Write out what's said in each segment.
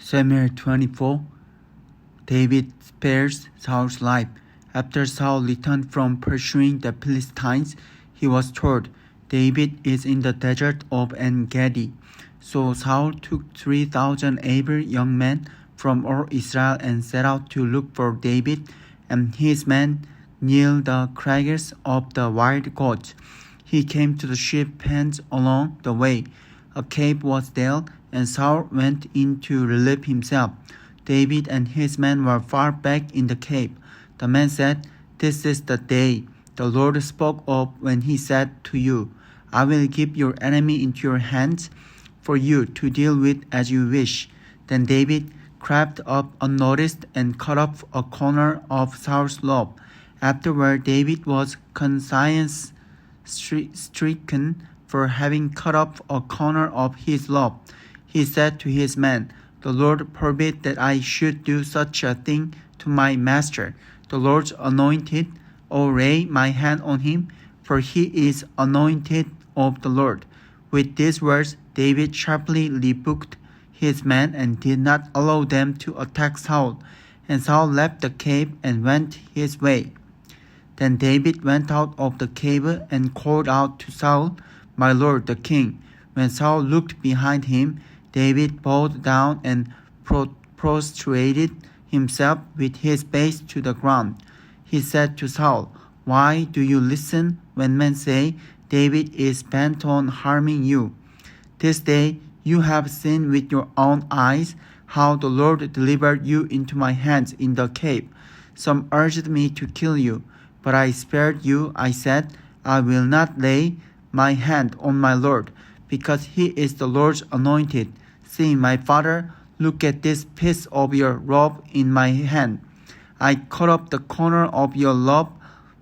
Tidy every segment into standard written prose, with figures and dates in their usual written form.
Samuel 24. David spares Saul's life. After Saul returned from pursuing the Philistines, he was told, "David is in the desert of En-Gedi." So Saul took 3,000 able young men from all Israel and set out to look for David and his men near the crags of the wild goats. He came to the sheep pens along the way. A cave was there, and Saul went in to relieve himself. David and his men were far back in the cave. The man said, "This is the day the Lord spoke of when he said to you, 'I will give your enemy into your hands for you to deal with as you wish.'" Then David crept up unnoticed and cut off a corner of Saul's robe. Afterward, David was conscience stricken for having cut off a corner of his robe. He said to his men, "The Lord forbid that I should do such a thing to my master, the Lord's anointed, or lay my hand on him, for he is anointed of the Lord." With these words, David sharply rebuked his men and did not allow them to attack Saul. And Saul left the cave and went his way. Then David went out of the cave and called out to Saul, "My lord the king." When Saul looked behind him, David bowed down and prostrated himself with his face to the ground. He said to Saul, "Why do you listen when men say, 'David is bent on harming you'? This day you have seen with your own eyes how the Lord delivered you into my hands in the cave. Some urged me to kill you, but I spared you. I said, 'I will not lay my hand on my Lord, because he is the Lord's anointed.' See, my father, look at this piece of your robe in my hand. I cut off the corner of your robe,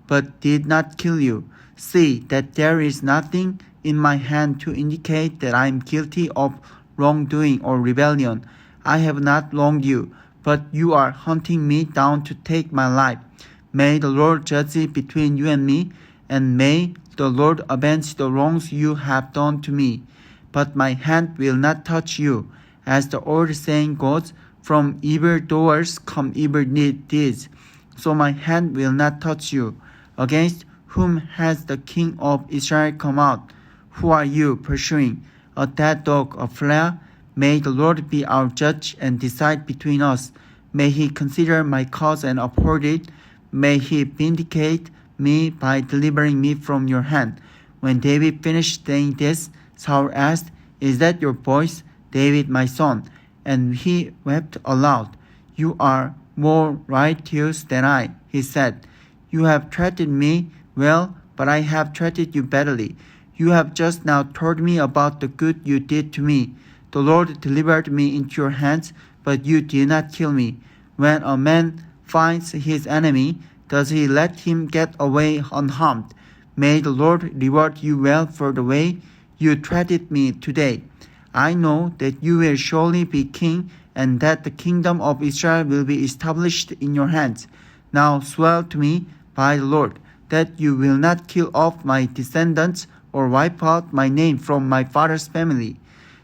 but did not kill you. See that there is nothing in my hand to indicate that I am guilty of wrongdoing or rebellion. I have not wronged you, but you are hunting me down to take my life. May the Lord judge between you and me, and may the Lord avenge the wrongs you have done to me. But my hand will not touch you. As the old saying goes, 'From evil doers come evil deeds.' So my hand will not touch you. Against whom has the king of Israel come out? Who are you pursuing? A dead dog, a flea? May the Lord be our judge and decide between us. May he consider my cause and uphold it. May he vindicate me by delivering me from your hand." When David finished saying this, Saul asked, "Is that your voice, David, my son?" And he wept aloud. "You are more righteous than I," he said. "You have treated me well, but I have treated you badly. You have just now told me about the good you did to me. The Lord delivered me into your hands, but you did not kill me. When a man finds his enemy, does he let him get away unharmed? May the Lord reward you well for the way you treated me today. I know that you will surely be king, and that the kingdom of Israel will be established in your hands. Now swear to me by the Lord that you will not kill off my descendants or wipe out my name from my father's family."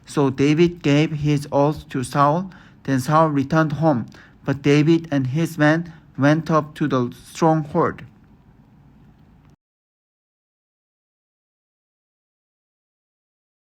So David gave his oath to Saul. Then Saul returned home, but David and his men went up to the stronghold.